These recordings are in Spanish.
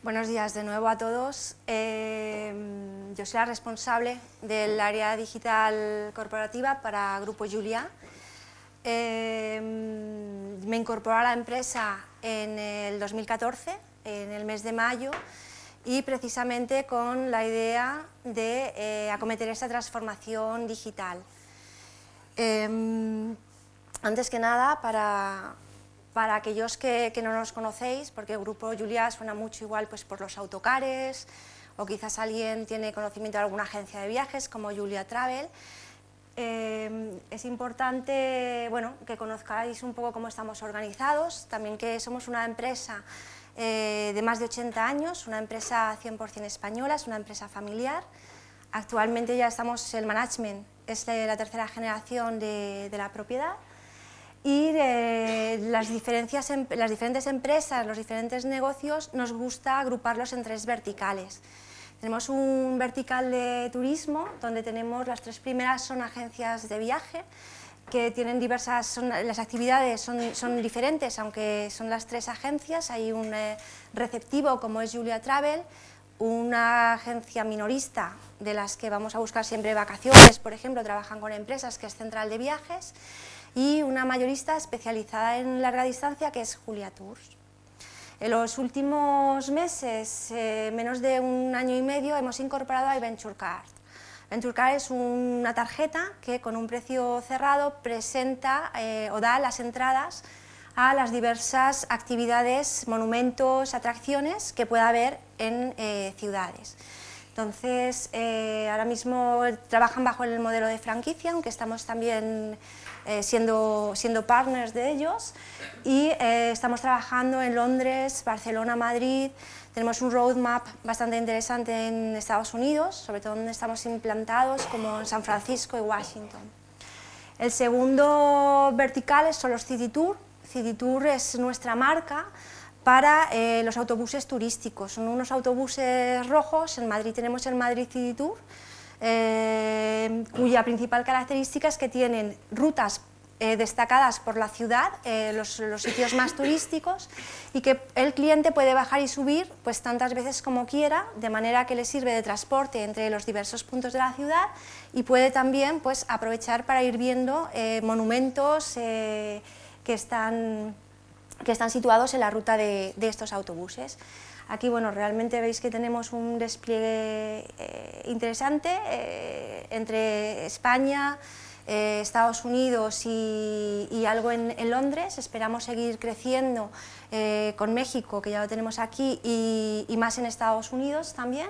Buenos días de nuevo a todos. Yo soy la responsable del área digital corporativa para Grupo Julià. Me incorporé a la empresa en el 2014, en el mes de mayo, y precisamente con la idea de acometer esta transformación digital. Antes que nada, para aquellos que no nos conocéis, porque el Grupo Julià suena mucho igual pues, por los autocares, o quizás alguien tiene conocimiento de alguna agencia de viajes como Julià Travel, es importante que conozcáis un poco cómo estamos organizados, también que somos una empresa de más de 80 años, una empresa 100% española, es una empresa familiar. Actualmente ya el management es de la tercera generación de la propiedad. Y las diferentes empresas, los diferentes negocios, nos gusta agruparlos en tres verticales. Tenemos un vertical de turismo, donde tenemos las tres primeras son agencias de viaje, que tienen las actividades son diferentes, aunque son las tres agencias. Hay un receptivo como es Julià Travel, una agencia minorista de las que vamos a buscar siempre vacaciones, por ejemplo, trabajan con empresas, que es Central de Viajes, y una mayorista especializada en larga distancia, que es Julià Tours. En los últimos meses, menos de un año y medio, hemos incorporado a Venture Card. Venture Card es una tarjeta que con un precio cerrado presenta o da las entradas a las diversas actividades, monumentos, atracciones que pueda haber en ciudades. Entonces, ahora mismo trabajan bajo el modelo de franquicia, aunque estamos también siendo partners de ellos, y estamos trabajando en Londres, Barcelona, Madrid. Tenemos un roadmap bastante interesante en Estados Unidos, sobre todo donde estamos implantados, como en San Francisco y Washington. El segundo vertical son los City Tour. City Tour es nuestra marca para los autobuses turísticos. Son unos autobuses rojos. En Madrid tenemos el Madrid City Tour, cuya principal característica es que tienen rutas destacadas por la ciudad, los sitios más turísticos, y que el cliente puede bajar y subir pues, tantas veces como quiera, de manera que le sirve de transporte entre los diversos puntos de la ciudad, y puede también pues, aprovechar para ir viendo monumentos que están situados en la ruta de estos autobuses. Aquí realmente veis que tenemos un despliegue interesante entre España, Estados Unidos y algo en Londres. Esperamos seguir creciendo con México, que ya lo tenemos aquí, y más en Estados Unidos también.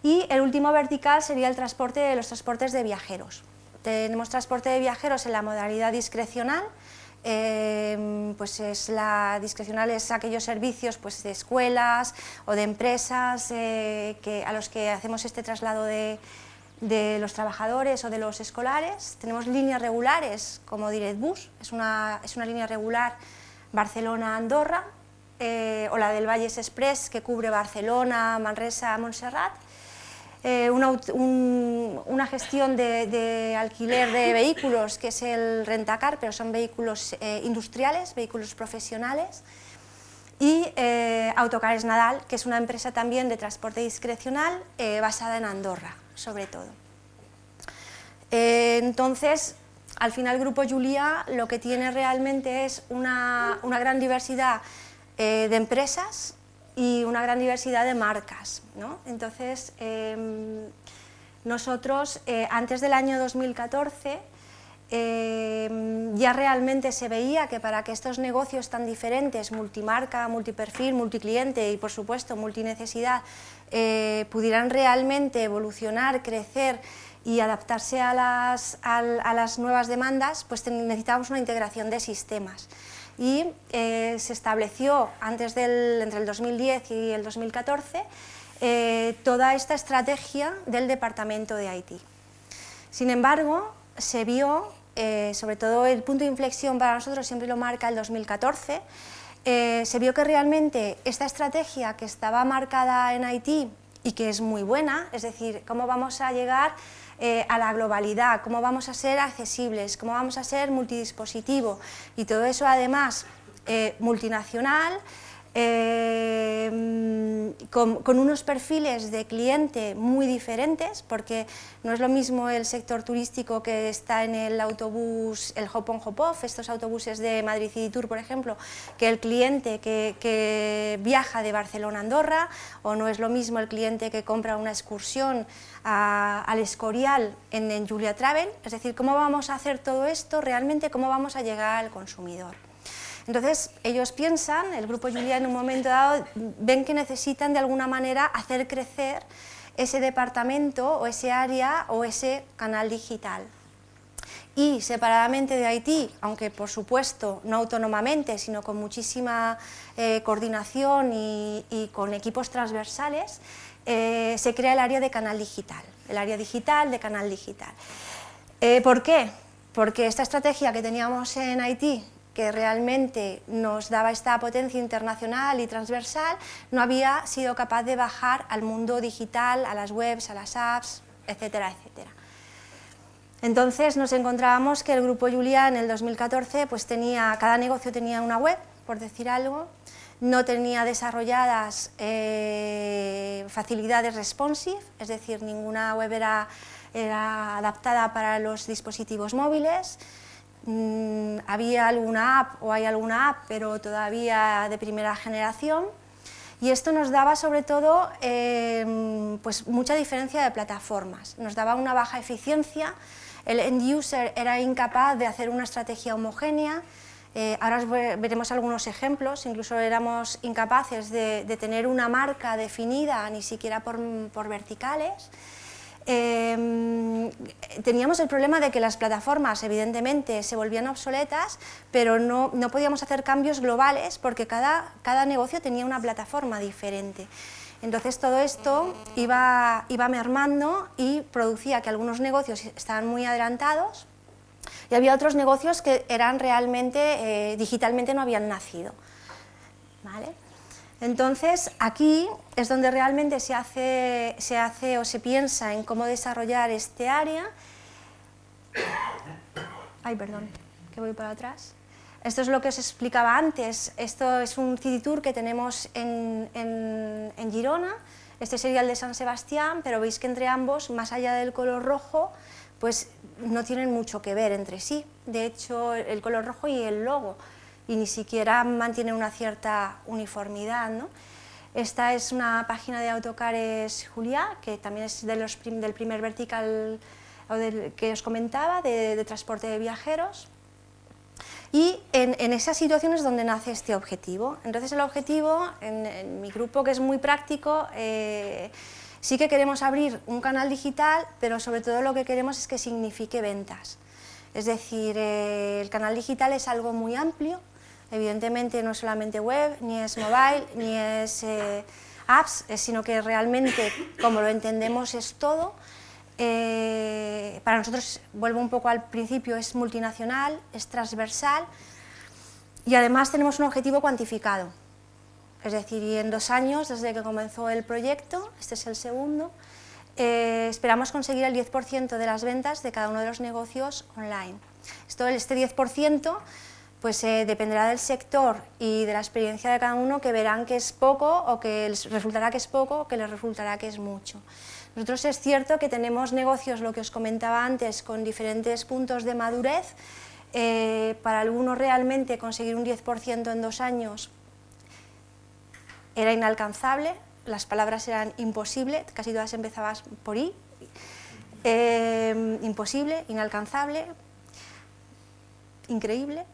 Y el último vertical sería los transportes de viajeros. Tenemos transporte de viajeros en la modalidad discrecional. La discrecional es aquellos servicios pues, de escuelas o de empresas a los que hacemos este traslado de los trabajadores o de los escolares. Tenemos líneas regulares como DirectBus, es una línea regular Barcelona-Andorra, o la del Valles Express, que cubre Barcelona, Manresa, Montserrat. Una gestión de alquiler de vehículos, que es el Rentacar, pero son vehículos industriales, vehículos profesionales, y Autocares Nadal, que es una empresa también de transporte discrecional basada en Andorra, sobre todo. Entonces, al final, el Grupo Julià lo que tiene realmente es una gran diversidad de empresas y una gran diversidad de marcas, ¿no? Entonces, nosotros, antes del año 2014, ya realmente se veía que para que estos negocios tan diferentes, multimarca, multiperfil, multicliente y, por supuesto, multinecesidad, pudieran realmente evolucionar, crecer y adaptarse a las nuevas demandas, pues necesitábamos una integración de sistemas. Y se estableció entre el 2010 y el 2014 toda esta estrategia del departamento de IT. Sin embargo, se vio, sobre todo el punto de inflexión para nosotros siempre lo marca el 2014, se vio que realmente esta estrategia que estaba marcada en IT y que es muy buena, es decir, cómo vamos a llegar a la globalidad, cómo vamos a ser accesibles, cómo vamos a ser multidispositivo, y todo eso además multinacional, con unos perfiles de cliente muy diferentes, porque no es lo mismo el sector turístico que está en el autobús, el hop on hop off, estos autobuses de Madrid City Tour, por ejemplo, que el cliente que viaja de Barcelona a Andorra, o no es lo mismo el cliente que compra una excursión al Escorial en Julia Travel. Es decir, ¿cómo vamos a hacer todo esto realmente? ¿Cómo vamos a llegar al consumidor? Entonces, ellos piensan, el Grupo Julia en un momento dado, ven que necesitan de alguna manera hacer crecer ese departamento o ese área o ese canal digital. Y separadamente de Haití, aunque por supuesto no autónomamente, sino con muchísima coordinación y con equipos transversales, se crea el área de canal digital, el área digital de canal digital. ¿Por qué? Porque esta estrategia que teníamos en Haití, que realmente nos daba esta potencia internacional y transversal, no había sido capaz de bajar al mundo digital, a las webs, a las apps, etcétera, etcétera. Entonces nos encontrábamos que el Grupo Julia en el 2014 pues cada negocio tenía una web, por decir algo, no tenía desarrolladas facilidades responsive, es decir, ninguna web era adaptada para los dispositivos móviles. Había alguna app o hay alguna app, pero todavía de primera generación, y esto nos daba sobre todo pues mucha diferencia de plataformas, nos daba una baja eficiencia, el end user era incapaz de hacer una estrategia homogénea. Ahora veremos algunos ejemplos, incluso éramos incapaces de tener una marca definida, ni siquiera por verticales. Teníamos el problema de que las plataformas evidentemente se volvían obsoletas, pero no podíamos hacer cambios globales porque cada negocio tenía una plataforma diferente. Entonces todo esto iba mermando y producía que algunos negocios estaban muy adelantados y había otros negocios que eran realmente, digitalmente no habían nacido, ¿vale? Entonces, aquí es donde realmente se hace o se piensa en cómo desarrollar este área. Ay, perdón, que voy para atrás. Esto es lo que os explicaba antes. Esto es un City Tour que tenemos en Girona. Este sería el de San Sebastián, pero veis que entre ambos, más allá del color rojo, pues no tienen mucho que ver entre sí. De hecho, el color rojo y el logo, y ni siquiera mantiene una cierta uniformidad, ¿no? Esta es una página de Autocares Julia, que también es del primer vertical que os comentaba, de transporte de viajeros. Y en esas situaciones donde nace este objetivo. Entonces el objetivo, en mi grupo, que es muy práctico, sí que queremos abrir un canal digital, pero sobre todo lo que queremos es que signifique ventas. Es decir, el canal digital es algo muy amplio. Evidentemente no es solamente web, ni es mobile, ni es apps, sino que realmente, como lo entendemos, es todo. Para nosotros, vuelvo un poco al principio, es multinacional, es transversal y además tenemos un objetivo cuantificado. Es decir, y en 2 años, desde que comenzó el proyecto, este es el segundo, esperamos conseguir el 10% de las ventas de cada uno de los negocios online. Este 10% pues dependerá del sector y de la experiencia de cada uno, que verán que es poco o que les resultará que es poco o que les resultará que es mucho. Nosotros es cierto que tenemos negocios, lo que os comentaba antes, con diferentes puntos de madurez. Para algunos realmente conseguir un 10% en 2 años era inalcanzable, las palabras eran imposible, casi todas empezaban por I. Imposible, inalcanzable, increíble.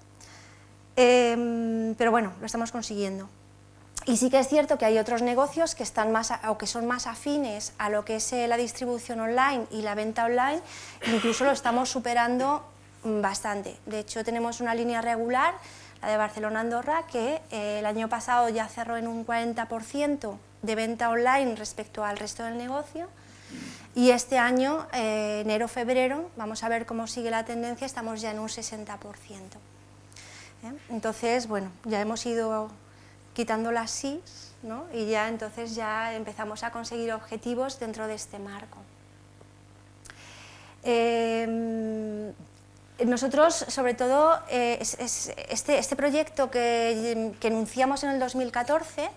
Pero bueno, lo estamos consiguiendo. Y sí que es cierto que hay otros negocios que están que son más afines a lo que es la distribución online y la venta online, incluso lo estamos superando bastante. De hecho, tenemos una línea regular, la de Barcelona-Andorra, que el año pasado ya cerró en un 40% de venta online respecto al resto del negocio, y este año, enero-febrero, vamos a ver cómo sigue la tendencia, estamos ya en un 60%. Entonces, bueno, ya hemos ido quitando las sís, ¿no? Y ya entonces ya empezamos a conseguir objetivos dentro de este marco. Nosotros, sobre todo, este proyecto que enunciamos en el 2014,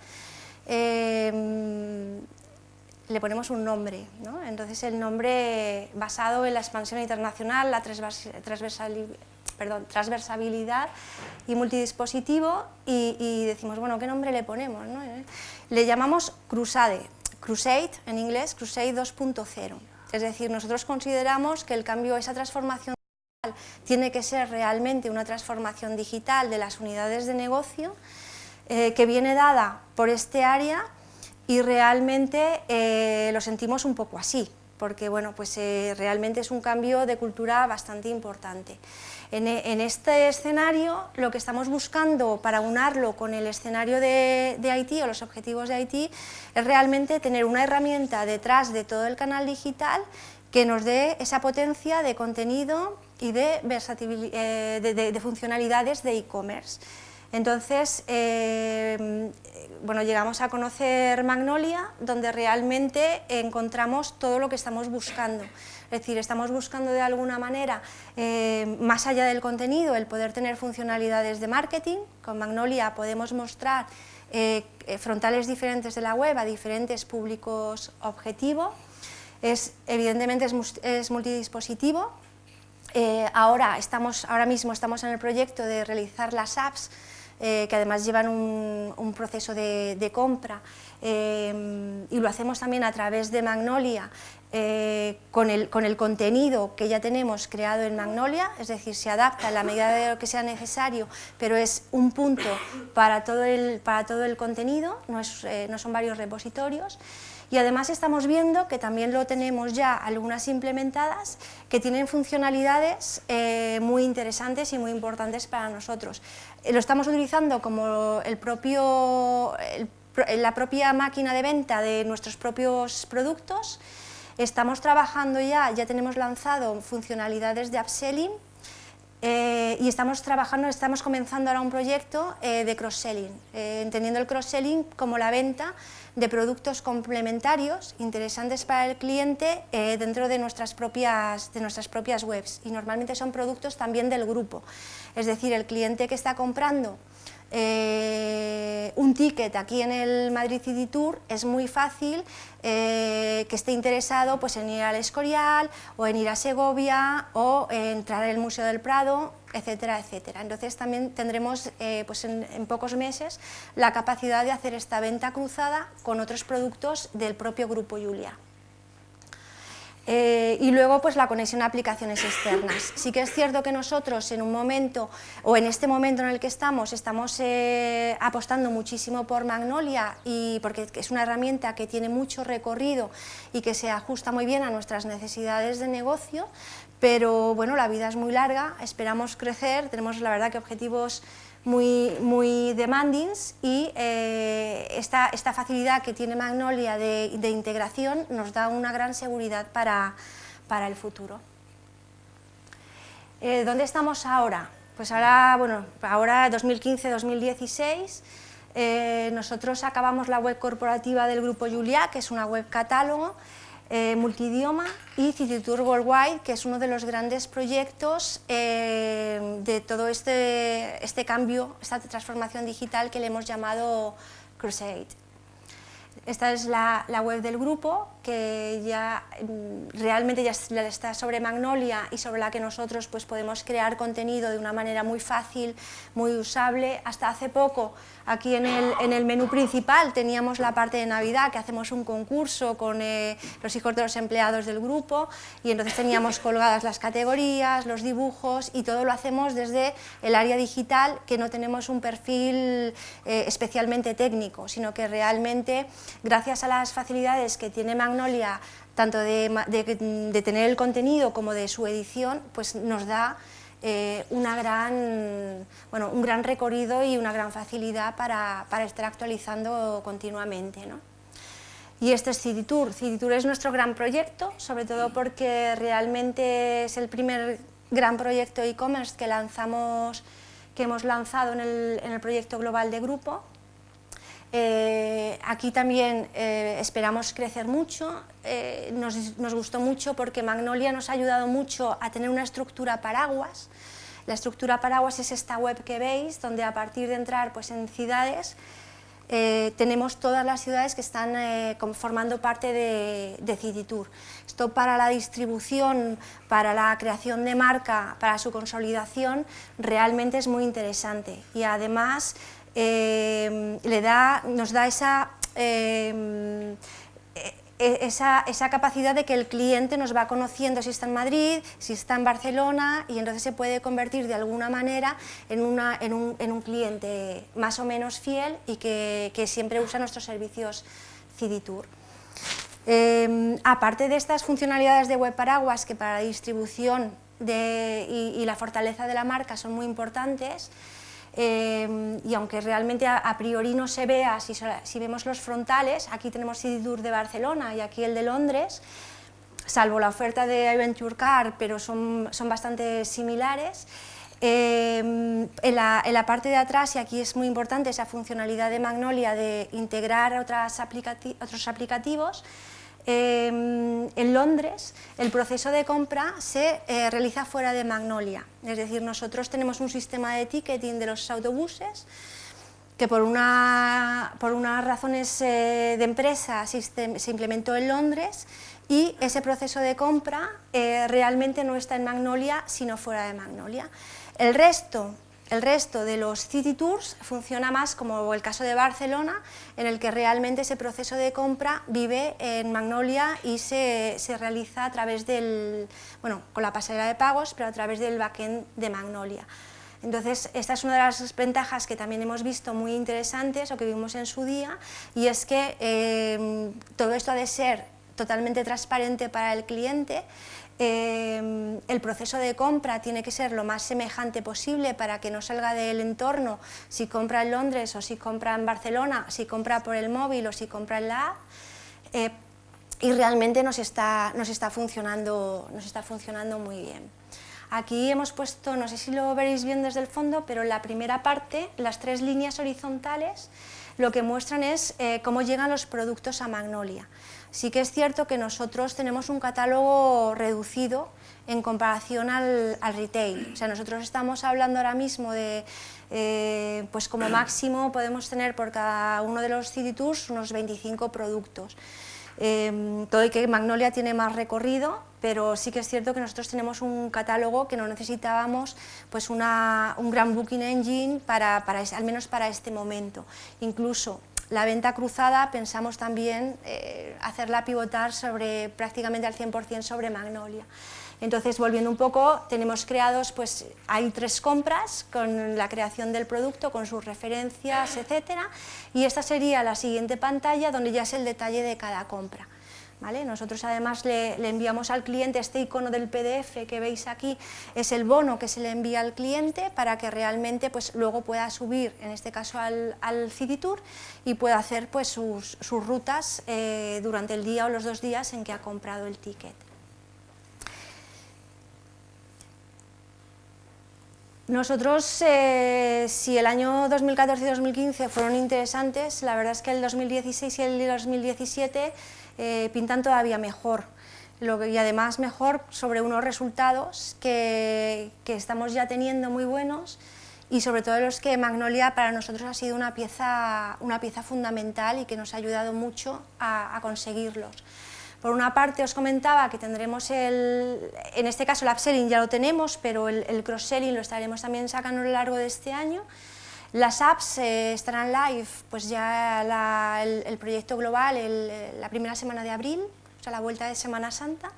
le ponemos un nombre, ¿no? Entonces el nombre basado en la expansión internacional, la transversabilidad y multidispositivo, y decimos, bueno, ¿qué nombre le ponemos, ¿no? Le llamamos Crusade en inglés, Crusade 2.0. Es decir, nosotros consideramos que el cambio, esa transformación tiene que ser realmente una transformación digital de las unidades de negocio que viene dada por este área, y realmente lo sentimos un poco así, porque bueno, pues, realmente es un cambio de cultura bastante importante. En este escenario, lo que estamos buscando para unarlo con el escenario de IT o los objetivos de IT es realmente tener una herramienta detrás de todo el canal digital que nos dé esa potencia de contenido y de funcionalidades de e-commerce. Entonces, bueno, llegamos a conocer Magnolia, donde realmente encontramos todo lo que estamos buscando. Es decir, estamos buscando de alguna manera, más allá del contenido, el poder tener funcionalidades de marketing. Con Magnolia podemos mostrar frontales diferentes de la web a diferentes públicos objetivo. Evidentemente es multidispositivo. Ahora mismo estamos en el proyecto de realizar las apps, que además llevan un proceso de compra, y lo hacemos también a través de Magnolia, con el contenido que ya tenemos creado en Magnolia, es decir, se adapta en la medida de lo que sea necesario, pero es un punto para todo el contenido, no son varios repositorios. Y además estamos viendo que también lo tenemos ya algunas implementadas que tienen funcionalidades muy interesantes y muy importantes para nosotros. Lo estamos utilizando como la propia máquina de venta de nuestros propios productos. Estamos trabajando ya tenemos lanzado funcionalidades de upselling, y estamos comenzando ahora un proyecto de cross-selling, entendiendo el cross-selling como la venta de productos complementarios interesantes para el cliente dentro de nuestras propias webs, y normalmente son productos también del grupo. Es decir, el cliente que está comprando un ticket aquí en el Madrid City Tour, es muy fácil que esté interesado, pues, en ir al Escorial o en ir a Segovia o entrar al Museo del Prado, etcétera, etcétera. Entonces también tendremos, pues, en pocos meses la capacidad de hacer esta venta cruzada con otros productos del propio Grupo Julia. Y luego, pues, la conexión a aplicaciones externas. Sí que es cierto que nosotros en un momento, o en este momento en el que estamos apostando muchísimo por Magnolia, porque es una herramienta que tiene mucho recorrido y que se ajusta muy bien a nuestras necesidades de negocio, pero bueno, la vida es muy larga, esperamos crecer, tenemos la verdad que objetivos muy demanding, y esta facilidad que tiene Magnolia de integración nos da una gran seguridad para el futuro. ¿Dónde estamos ahora? Pues ahora 2015-2016, nosotros acabamos la web corporativa del Grupo Julia, que es una web catálogo, multidioma, y City Tour Worldwide, que es uno de los grandes proyectos de todo este cambio, esta transformación digital que le hemos llamado Crusade. Esta es la web del grupo, que realmente ya está sobre Magnolia y sobre la que nosotros, pues, podemos crear contenido de una manera muy fácil, muy usable. Hasta hace poco, aquí en el menú principal teníamos la parte de Navidad, que hacemos un concurso con los hijos de los empleados del grupo, y entonces teníamos colgadas las categorías, los dibujos, y todo lo hacemos desde el área digital, que no tenemos un perfil especialmente técnico, sino que realmente, gracias a las facilidades que tiene Magnolia, tanto de tener el contenido como de su edición, pues nos da un gran recorrido y una gran facilidad para estar actualizando continuamente, ¿no? Y este es City Tour. City Tour es nuestro gran proyecto, sobre todo porque realmente es el primer gran proyecto e-commerce que hemos lanzado en el proyecto global de grupo. Aquí también esperamos crecer mucho, nos gustó mucho porque Magnolia nos ha ayudado mucho a tener una estructura paraguas. La estructura paraguas es esta web que veis, donde a partir de entrar pues, en ciudades, tenemos todas las ciudades que están formando parte de City-Tour. Esto para la distribución, para la creación de marca, para su consolidación, realmente es muy interesante y además nos da esa capacidad de que el cliente nos va conociendo si está en Madrid, si está en Barcelona, y entonces se puede convertir de alguna manera en un cliente más o menos fiel y que siempre usa nuestros servicios City-Tour. Aparte de estas funcionalidades de web paraguas que para la distribución y la fortaleza de la marca son muy importantes, y aunque realmente a priori no se vea, si vemos los frontales, aquí tenemos City-Tour de Barcelona y aquí el de Londres, salvo la oferta de Adventure Car, pero son bastante similares. En la parte de atrás, y aquí es muy importante esa funcionalidad de Magnolia de integrar otros aplicativos, en Londres el proceso de compra se realiza fuera de Magnolia, es decir, nosotros tenemos un sistema de ticketing de los autobuses que por unas razones de empresa se implementó en Londres y ese proceso de compra realmente no está en Magnolia sino fuera de Magnolia. El resto de los City Tours funciona más como el caso de Barcelona, en el que realmente ese proceso de compra vive en Magnolia y se realiza a través con la pasarela de pagos, pero a través del backend de Magnolia. Entonces, esta es una de las ventajas que también hemos visto muy interesantes o que vimos en su día, y es que todo esto ha de ser totalmente transparente para el cliente. El proceso de compra tiene que ser lo más semejante posible para que no salga del entorno si compra en Londres o si compra en Barcelona, si compra por el móvil o si compra en la app, y realmente nos está funcionando muy bien. Aquí hemos puesto, no sé si lo veréis bien desde el fondo, pero en la primera parte, las 3 líneas horizontales, lo que muestran es cómo llegan los productos a Magnolia. Sí que es cierto que nosotros tenemos un catálogo reducido en comparación al retail. O sea, nosotros estamos hablando ahora mismo de, pues como máximo podemos tener por cada uno de los City Tours unos 25 productos. Todo y que Magnolia tiene más recorrido, pero sí que es cierto que nosotros tenemos un catálogo que no necesitábamos pues un gran booking engine al menos para este momento. Incluso la venta cruzada pensamos también hacerla pivotar prácticamente al 100% sobre Magnolia. Entonces, volviendo un poco, tenemos creados, pues hay 3 compras con la creación del producto, con sus referencias, etcétera, y esta sería la siguiente pantalla donde ya es el detalle de cada compra. ¿Vale? Nosotros además le enviamos al cliente este icono del PDF que veis aquí, es el bono que se le envía al cliente para que realmente pues, luego pueda subir, en este caso al City Tour, y pueda hacer pues, sus rutas durante el día o los 2 días en que ha comprado el ticket. Nosotros, si el año 2014 y 2015 fueron interesantes, la verdad es que el 2016 y el 2017 pintan todavía mejor, y además mejor sobre unos resultados que estamos ya teniendo muy buenos, y sobre todo los que Magnolia para nosotros ha sido una pieza fundamental y que nos ha ayudado mucho a conseguirlos. Por una parte os comentaba que tendremos en este caso el upselling ya lo tenemos, pero el cross-selling lo estaremos también sacando a lo largo de este año. Las apps estarán live pues ya el proyecto global la primera semana de abril, o sea la vuelta de Semana Santa.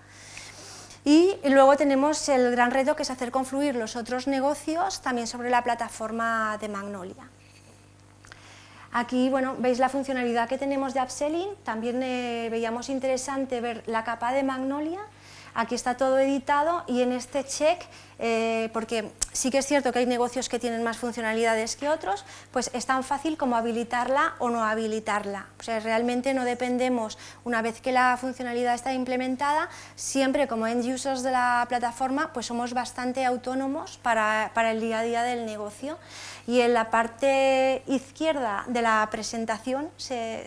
Y luego tenemos el gran reto que es hacer confluir los otros negocios también sobre la plataforma de Magnolia. Aquí, bueno, veis la funcionalidad que tenemos de upselling, también veíamos interesante ver la capa de Magnolia. aquí está todo editado y en este check, porque sí que es cierto que hay negocios que tienen más funcionalidades que otros, pues es tan fácil como habilitarla o no habilitarla. O sea, realmente no dependemos, una vez que la funcionalidad está implementada, siempre como end users de la plataforma, pues somos bastante autónomos para el día a día del negocio. Y en la parte izquierda de la presentación,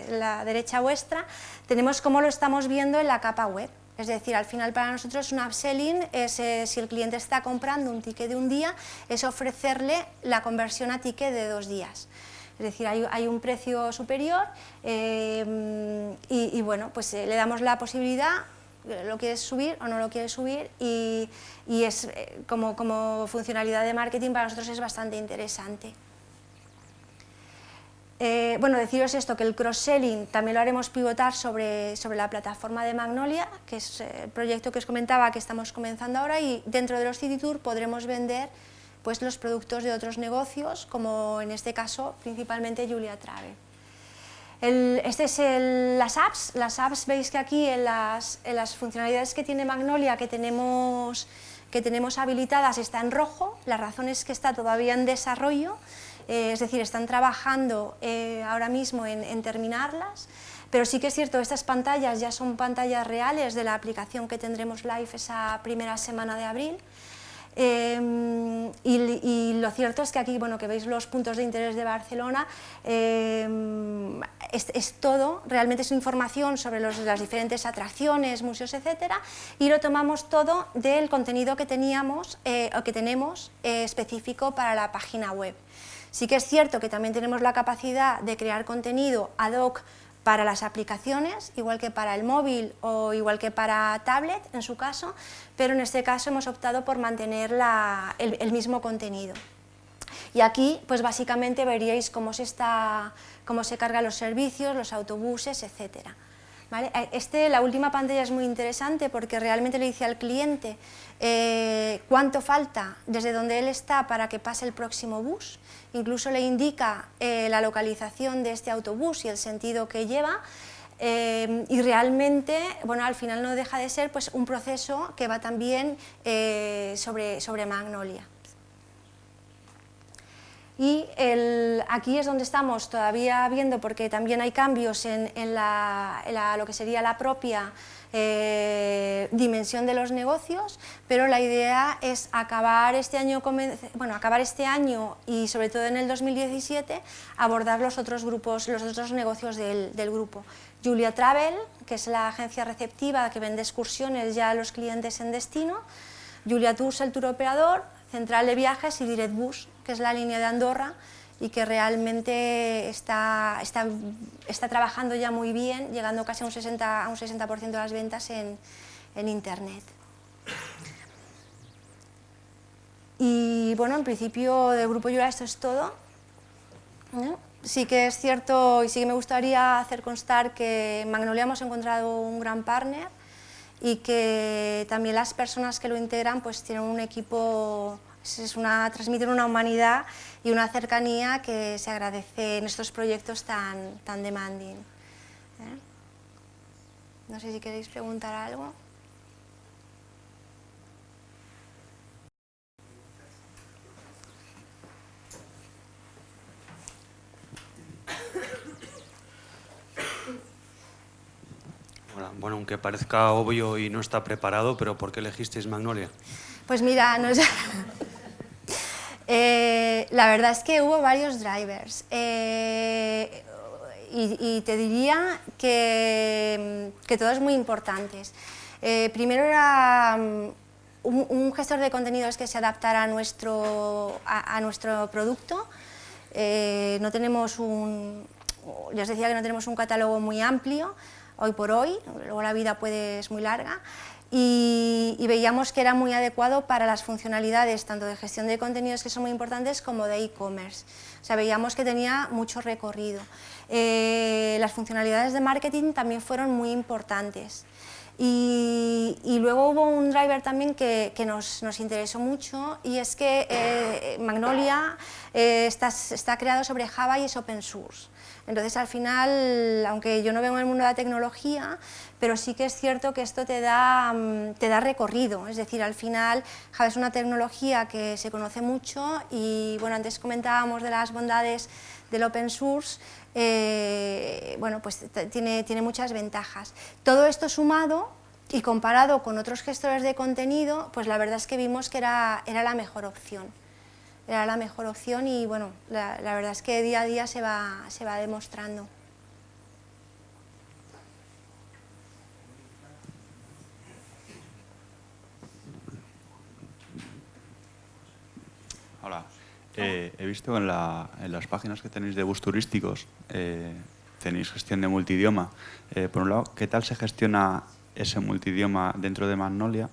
la derecha vuestra, tenemos cómo lo estamos viendo en la capa web. Es decir, al final para nosotros un upselling es si el cliente está comprando un ticket de un día, es ofrecerle la conversión a ticket de 2 días. Es decir, hay un precio superior y bueno, pues le damos la posibilidad, lo quieres subir o no lo quieres subir y es como funcionalidad de marketing para nosotros es bastante interesante. Bueno, deciros esto, que el cross-selling también lo haremos pivotar sobre la plataforma de Magnolia, que es el proyecto que os comentaba que estamos comenzando ahora, y dentro de los City Tour podremos vender pues, los productos de otros negocios, como en este caso principalmente Julia Travel. Este es las apps veis que aquí en las funcionalidades que tiene Magnolia que tenemos habilitadas está en rojo, la razón es que está todavía en desarrollo, es decir, están trabajando ahora mismo en terminarlas, pero sí que es cierto, estas pantallas ya son pantallas reales de la aplicación que tendremos live esa primera semana de abril. Y lo cierto es que aquí, bueno, que veis los puntos de interés de Barcelona, es todo, realmente es información sobre las diferentes atracciones, museos, etcétera, y lo tomamos todo del contenido que teníamos o que tenemos específico para la página web. Sí que es cierto que también tenemos la capacidad de crear contenido ad hoc para las aplicaciones, igual que para el móvil o igual que para tablet en su caso, pero en este caso hemos optado por mantener el mismo contenido. Y aquí pues básicamente veríais cómo se cargan los servicios, los autobuses, etcétera. ¿Vale? La última pantalla es muy interesante porque realmente le dice al cliente cuánto falta desde donde él está para que pase el próximo bus, incluso le indica la localización de este autobús y el sentido que lleva, y realmente, bueno, al final no deja de ser pues, un proceso que va también sobre Magnolia. Y aquí es donde estamos todavía viendo, porque también hay cambios en lo que sería la propia dimensión de los negocios, pero la idea es acabar este año y sobre todo en el 2017 abordar los otros grupos, los otros negocios del grupo. Julia Travel, que es la agencia receptiva que vende excursiones ya a los clientes en destino, Julia Tours, el tour operador, Central de Viajes y Direct Bus, que es la línea de Andorra y que realmente está trabajando ya muy bien, llegando casi a un 60% de las ventas en Internet. Y bueno, en principio del Grupo Julia esto es todo, ¿no? Sí que es cierto y sí que me gustaría hacer constar que en Magnolia hemos encontrado un gran partner y que también las personas que lo integran pues tienen un equipo, transmiten una humanidad y una cercanía que se agradece en estos proyectos tan demanding. No sé si queréis preguntar algo. Bueno, aunque parezca obvio y no está preparado, pero ¿por qué elegisteis Magnolia? Pues mira, la verdad es que hubo varios drivers y te diría que todos muy importantes. Primero era un gestor de contenidos que se adaptara a nuestro producto. No tenemos ya os decía que no tenemos un catálogo muy amplio hoy por hoy, luego la vida es muy larga, y veíamos que era muy adecuado para las funcionalidades tanto de gestión de contenidos, que son muy importantes, como de e-commerce. O sea, veíamos que tenía mucho recorrido. Las funcionalidades de marketing también fueron muy importantes. Y luego hubo un driver también que nos interesó mucho, y es que Magnolia está creado sobre Java y es open source. Entonces, al final, aunque yo no vengo en el mundo de la tecnología, pero sí que es cierto que esto te da recorrido. Es decir, al final, Java es una tecnología que se conoce mucho y, bueno, antes comentábamos de las bondades del open source, bueno, pues tiene muchas ventajas. Todo esto sumado y comparado con otros gestores de contenido, pues la verdad es que vimos que era la mejor opción. Era la mejor opción y, bueno, la verdad es que día a día se va demostrando. Hola. He visto que en las páginas que tenéis de bus turísticos tenéis gestión de multidioma. Por un lado, ¿qué tal se gestiona ese multidioma dentro de Magnolia?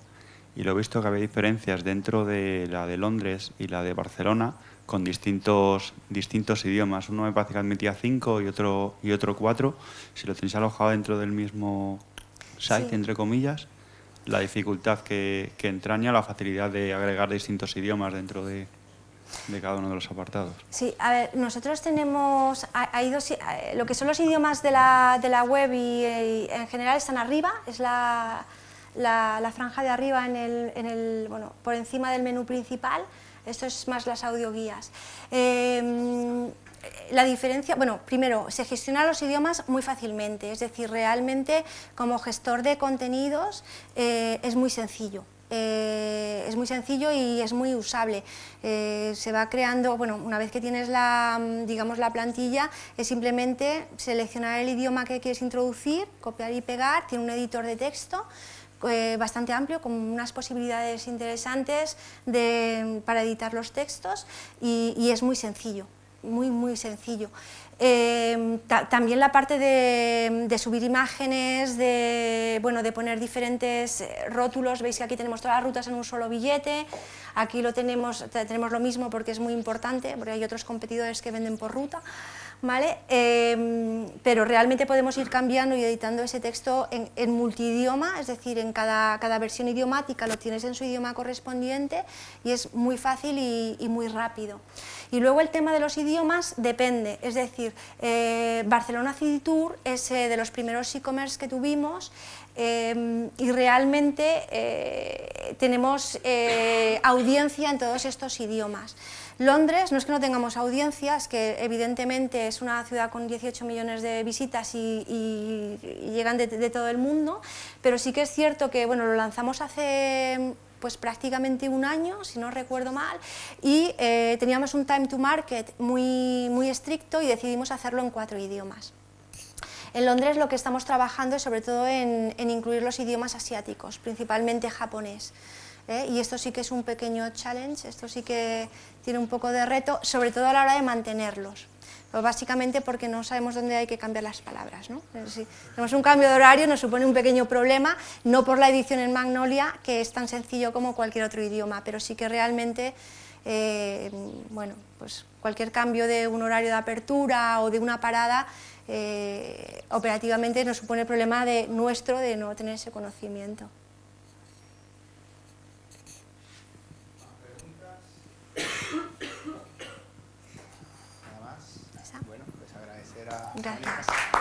Y lo he visto que había diferencias dentro de la de Londres y la de Barcelona con distintos idiomas. Uno me parece que admitía 5 y otro 4. Si lo tenéis alojado dentro del mismo site, Sí. entre comillas, la dificultad que entraña la facilidad de agregar distintos idiomas dentro de cada uno de los apartados. Sí, a ver, nosotros tenemos, lo que son los idiomas de la web y en general están arriba, es la franja de arriba bueno, por encima del menú principal. Esto es más las audioguías. La diferencia, bueno, primero, se gestionan los idiomas muy fácilmente, es decir, realmente como gestor de contenidos es muy sencillo. Es muy sencillo y es muy usable. Se va creando, bueno, una vez que tienes digamos, la plantilla, es simplemente seleccionar el idioma que quieres introducir, copiar y pegar, tiene un editor de texto bastante amplio, con unas posibilidades interesantes para editar los textos y es muy sencillo, muy sencillo. También la parte de subir imágenes, de poner diferentes rótulos. Veis que aquí tenemos todas las rutas en un solo billete, aquí tenemos lo mismo porque es muy importante, porque hay otros competidores que venden por ruta, ¿vale? Pero realmente podemos ir cambiando y editando ese texto en multidioma, es decir, en cada versión idiomática lo tienes en su idioma correspondiente y es muy fácil y muy rápido. Y luego el tema de los idiomas depende, es decir, Barcelona City Tour es de los primeros e-commerce que tuvimos y realmente tenemos audiencia en todos estos idiomas. Londres no es que no tengamos audiencia, es que evidentemente es una ciudad con 18 millones de visitas y llegan de todo el mundo, pero sí que es cierto que, bueno, lo lanzamos hace pues prácticamente un año, si no recuerdo mal, y teníamos un time to market muy estricto y decidimos hacerlo en 4 idiomas. En Londres lo que estamos trabajando es sobre todo en incluir los idiomas asiáticos, principalmente japonés. Y esto sí que es un pequeño challenge, esto sí que tiene un poco de reto, sobre todo a la hora de mantenerlos. Pues básicamente porque no sabemos dónde hay que cambiar las palabras, ¿no? Si tenemos un cambio de horario nos supone un pequeño problema, no por la edición en Magnolia, que es tan sencillo como cualquier otro idioma, pero sí que realmente, bueno, pues cualquier cambio de un horario de apertura o de una parada, operativamente nos supone el problema de no tener ese conocimiento. Bueno, pues agradecer a Gracias.